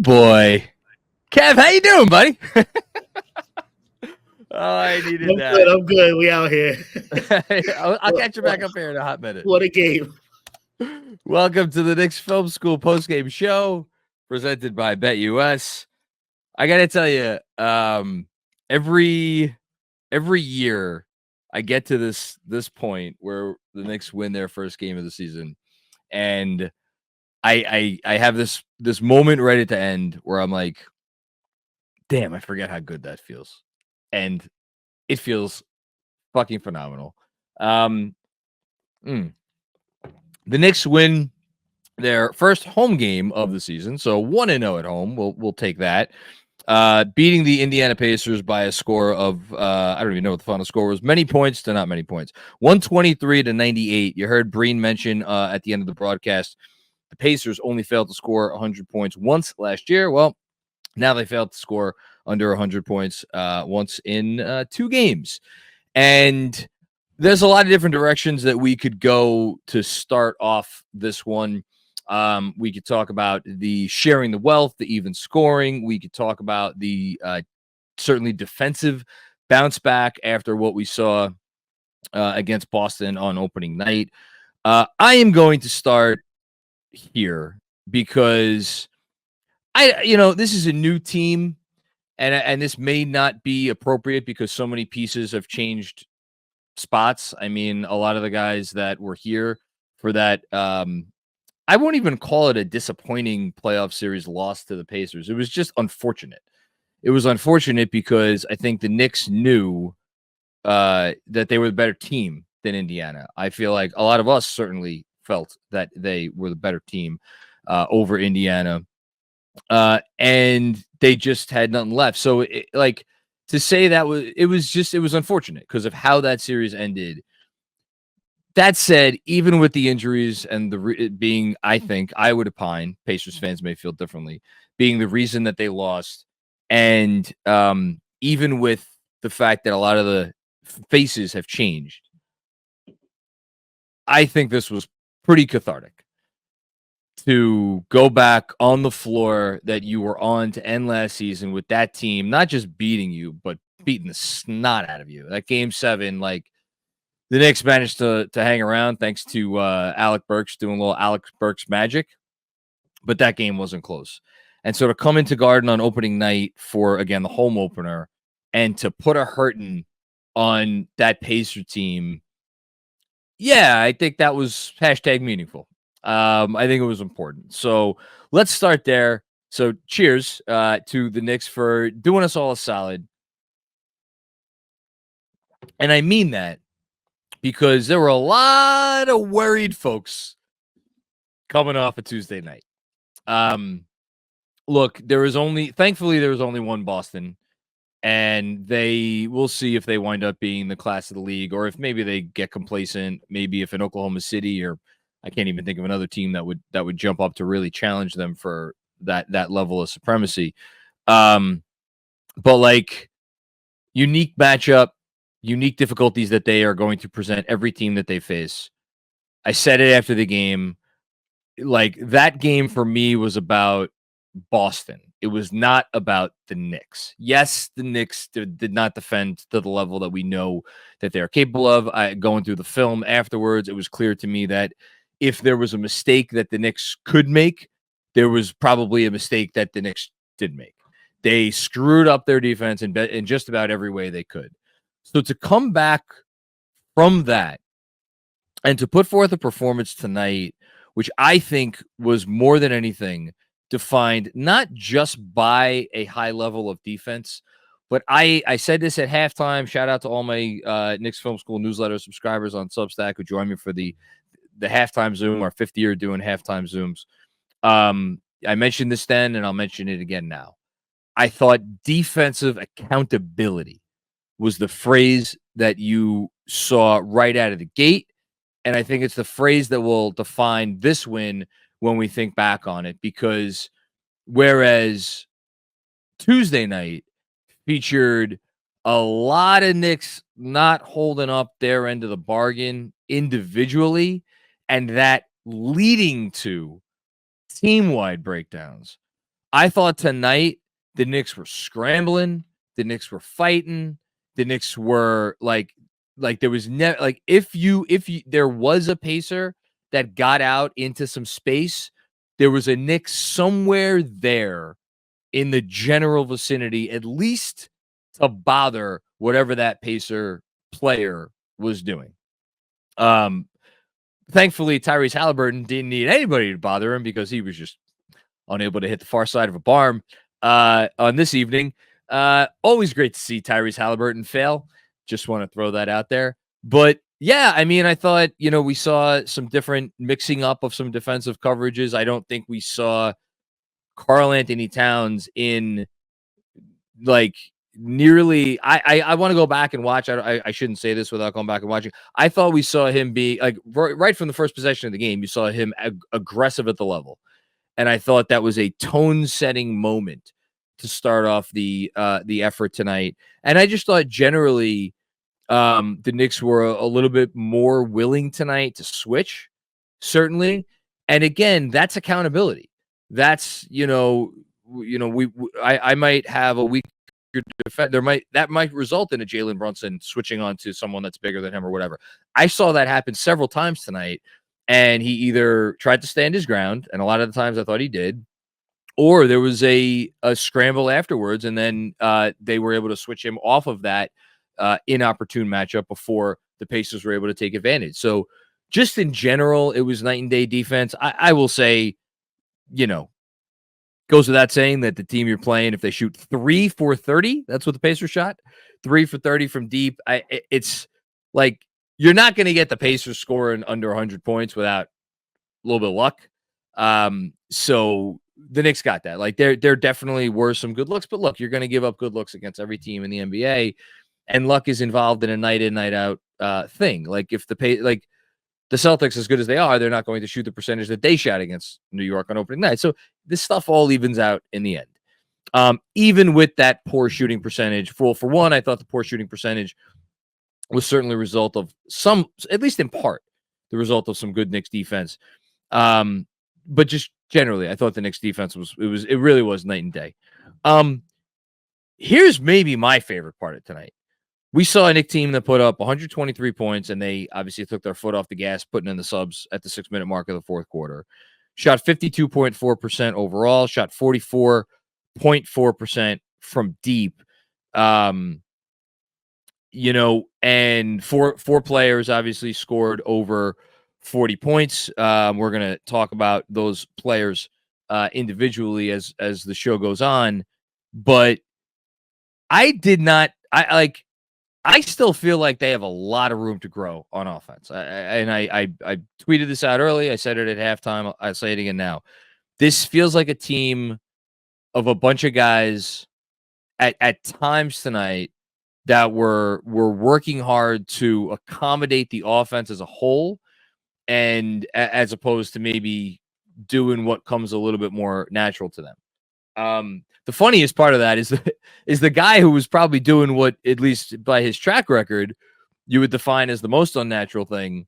boy. Kev, how you doing, buddy? I needed that. I'm good. We out here. I'll catch you back up here in a hot minute. What a game. Welcome to the Knicks Film School Postgame Show, presented by BetUS. I got to tell you, every year I get to this point where the Knicks win their first game of the season, and I have this moment right at the end where I'm like, damn, I forget how good that feels. And it feels fucking phenomenal. The Knicks win their first home game of the season, so 1-0 at home. We'll take that. Beating the Indiana Pacers by a score of I don't even know what the final score was. Many points to not many points. 123-98. You heard Breen mention at the end of the broadcast, the Pacers only failed to score 100 points once last year. Well, now they failed to score under 100 points once in 2 games. And there's a lot of different directions that we could go to start off this one. We could talk about the sharing the wealth, the even scoring. We could talk about the certainly defensive bounce back after what we saw against Boston on opening night. I am going to start here because this is a new team, and this may not be appropriate because so many pieces have changed spots. I mean, a lot of the guys that were here for that, I won't even call it a disappointing playoff series loss to the Pacers. It was just unfortunate. It was unfortunate because I think the Knicks knew that they were the better team than Indiana. I feel like a lot of us certainly felt that they were the better team over Indiana. And they just had nothing left. So to say that it was unfortunate because of how that series ended. That said, even with the injuries and it being, I think I would opine, Pacers fans may feel differently, being the reason that they lost. And even with the fact that a lot of the faces have changed, I think this was pretty cathartic. To go back on the floor that you were on to end last season with that team, not just beating you, but beating the snot out of you. That game 7, the Knicks managed to hang around thanks to Alec Burks doing a little Alec Burks magic, but that game wasn't close. And so to come into Garden on opening night for, again, the home opener and to put a hurting on that Pacer team, yeah, I think that was #meaningful. I think it was important. So let's start there. So cheers to the Knicks for doing us all a solid. And I mean that because there were a lot of worried folks coming off a Tuesday night. Look, thankfully there was only one Boston, and we'll see if they wind up being the class of the league or if maybe they get complacent, maybe if in Oklahoma City, or I can't even think of another team that would jump up to really challenge them for that level of supremacy. But unique matchup, unique difficulties that they are going to present every team that they face. I said it after the game. That game for me was about Boston. It was not about the Knicks. Yes, the Knicks did not defend to the level that we know that they're capable of. Going through the film afterwards, it was clear to me that if there was a mistake that the Knicks could make, there was probably a mistake that the Knicks did make. They screwed up their defense in just about every way they could. So to come back from that and to put forth a performance tonight, which I think was more than anything defined not just by a high level of defense, but I said this at halftime. Shout out to all my Knicks Film School newsletter subscribers on Substack who joined me for the halftime Zoom, our 5th year doing halftime Zooms. I mentioned this then, and I'll mention it again now. I thought defensive accountability was the phrase that you saw right out of the gate. And I think it's the phrase that will define this win when we think back on it, because whereas Tuesday night featured a lot of Knicks not holding up their end of the bargain individually, and that leading to team-wide breakdowns, I thought tonight the Knicks were scrambling, the Knicks were fighting, the Knicks were like there was never like if you there was a pacer that got out into some space, there was a Knicks somewhere there in the general vicinity, at least to bother whatever that pacer player was doing. Thankfully, Tyrese Halliburton didn't need anybody to bother him because he was just unable to hit the far side of a barn on this evening. Always great to see Tyrese Halliburton fail. Just want to throw that out there. But yeah, I mean, I thought, we saw some different mixing up of some defensive coverages. I don't think we saw Karl-Anthony Towns in like nearly. I want to go back and watch. I shouldn't say this without going back and watching. I thought we saw him be like right from the first possession of the game. You saw him aggressive at the level. And I thought that was a tone-setting moment to start off the effort tonight. And I just thought generally the Knicks were a little bit more willing tonight to switch, certainly. And again, that's accountability. That's I might have a weaker defense. That might result in a Jalen Brunson switching on to someone that's bigger than him or whatever. I saw that happen several times tonight. And he either tried to stand his ground, and a lot of the times I thought he did, or there was a scramble afterwards, and then they were able to switch him off of that inopportune matchup before the Pacers were able to take advantage. So just in general, it was night and day defense. I will say, goes without saying that the team you're playing, if they shoot 3 for 30, that's what the Pacers shot, 3 for 30 from deep. It's like, you're not going to get the Pacers scoring under 100 points without a little bit of luck. So the Knicks got that. Like there definitely were some good looks, but look, you're going to give up good looks against every team in the NBA, and luck is involved in a night in, night out thing. Like if the Celtics, as good as they are, they're not going to shoot the percentage that they shot against New York on opening night. So this stuff all evens out in the end. Even with that poor shooting percentage, for one, I thought the poor shooting percentage was certainly a result of some, at least in part, the result of some good Knicks defense. But just generally, I thought the Knicks defense it really was night and day. Here's maybe my favorite part of tonight. We saw a Knicks team that put up 123 points, and they obviously took their foot off the gas, putting in the subs at the 6-minute mark of the fourth quarter. Shot 52.4% overall, shot 44.4% from deep. And four players obviously scored over 40 points. We're going to talk about those players individually as the show goes on. But I still feel like they have a lot of room to grow on offense. I tweeted this out early. I said it at halftime. I'll say it again now. This feels like a team of a bunch of guys at times tonight that were working hard to accommodate the offense as a whole, and as opposed to maybe doing what comes a little bit more natural to them. The funniest part of that is the guy who was probably doing what, at least by his track record, you would define as the most unnatural thing,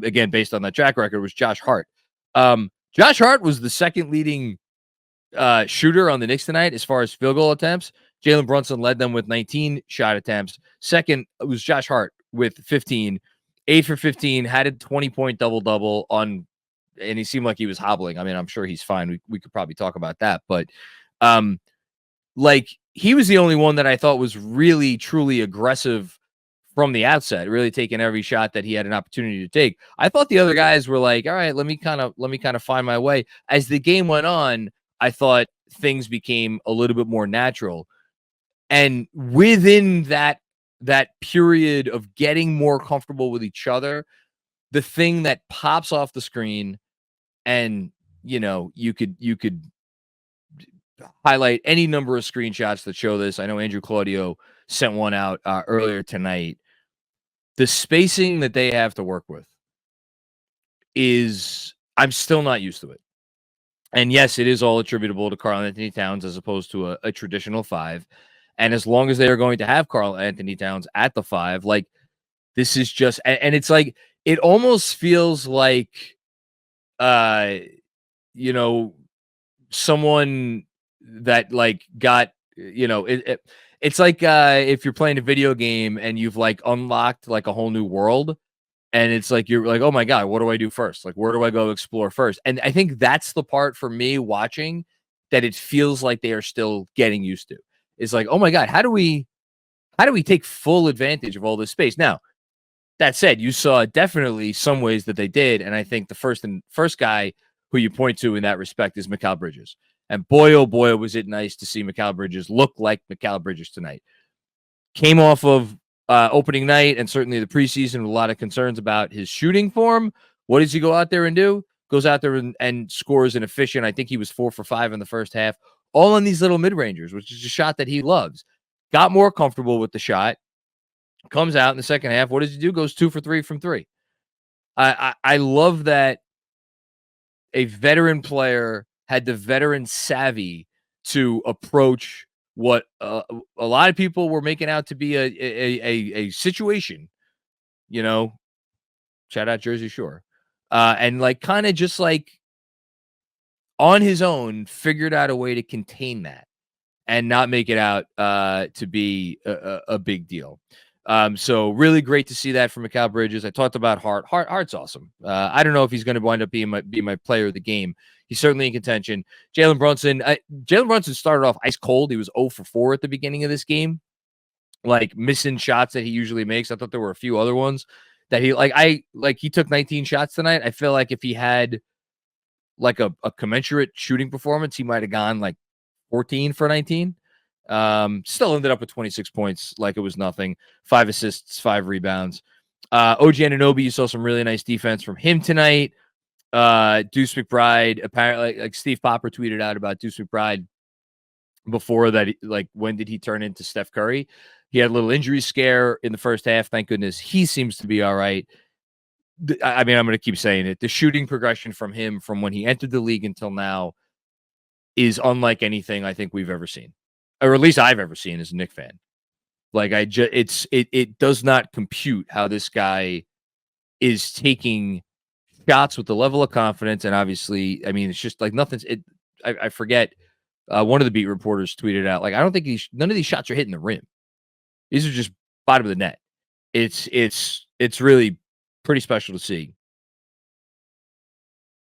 again, based on that track record, was Josh Hart. Josh Hart was the second leading shooter on the Knicks tonight as far as field goal attempts. Jalen Brunson led them with 19 shot attempts. Second was Josh Hart with 15, 8 for 15, had a 20-point double-double on, and he seemed like he was hobbling. I mean, I'm sure he's fine. We could probably talk about that, but he was the only one that I thought was really, truly aggressive from the outset, really taking every shot that he had an opportunity to take. I thought the other guys were like, all right, let me kind of find my way. As the game went on, I thought things became a little bit more natural. And within that period of getting more comfortable with each other, the thing that pops off the screen, and you could highlight any number of screenshots that show this. I know Andrew Claudio sent one out earlier tonight. The spacing that they have to work with I'm still not used to it. And yes, it is all attributable to Karl-Anthony Towns as opposed to a traditional 5. And as long as they are going to have Karl-Anthony Towns at the 5, like, this is just, and it's like, it almost feels like, someone that like got, it's like if you're playing a video game and you've like unlocked like a whole new world, and it's like you're like, oh my God, what do I do first? Like, where do I go explore first? And I think that's the part for me watching that it feels like they are still getting used to. It's like, oh my God, how do we take full advantage of all this space? Now, that said, you saw definitely some ways that they did, and I think the first guy who you point to in that respect is Mikal Bridges. And boy, oh boy, was it nice to see Mikal Bridges look like Mikal Bridges tonight. Came off of opening night and certainly the preseason with a lot of concerns about his shooting form. What does he go out there and do? Goes out there and scores an efficient. I think he was 4 for 5 in the first half, all on these little mid-rangers, which is a shot that he loves. Got more comfortable with the shot. Comes out in the second half. What does he do? Goes 2 for 3 from 3. I love that a veteran player had the veteran savvy to approach what a lot of people were making out to be a situation, shout out Jersey Shore, and like kind of just like on his own figured out a way to contain that and not make it out to be a big deal. So really great to see that from Mikal Bridges. I talked about Hart. Hart's awesome. I don't know if he's going to wind up being my player of the game. He's certainly in contention. Jalen Brunson started off ice cold. He was 0 for 4 at the beginning of this game, like missing shots that he usually makes. I thought there were a few other ones that he took 19 shots tonight. I feel like if he had like a commensurate shooting performance, he might have gone like 14 for 19. Still ended up with 26 points like it was nothing. 5 assists, 5 rebounds. OG Anunoby, you saw some really nice defense from him tonight. Deuce McBride, apparently, like Steve Popper tweeted out about Deuce McBride before that, like, when did he turn into Steph Curry? He had a little injury scare in the first half. Thank goodness he seems to be all right. I mean, I'm going to keep saying it. The shooting progression from him from when he entered the league until now is unlike anything I think we've ever seen, or at least I've ever seen as a Knicks fan. Like it does not compute how this guy is taking shots with the level of confidence. And obviously, I mean, it's just like nothing's I forget. One of the beat reporters tweeted out, like, I don't think none of these shots are hitting the rim. These are just bottom of the net. It's really pretty special to see.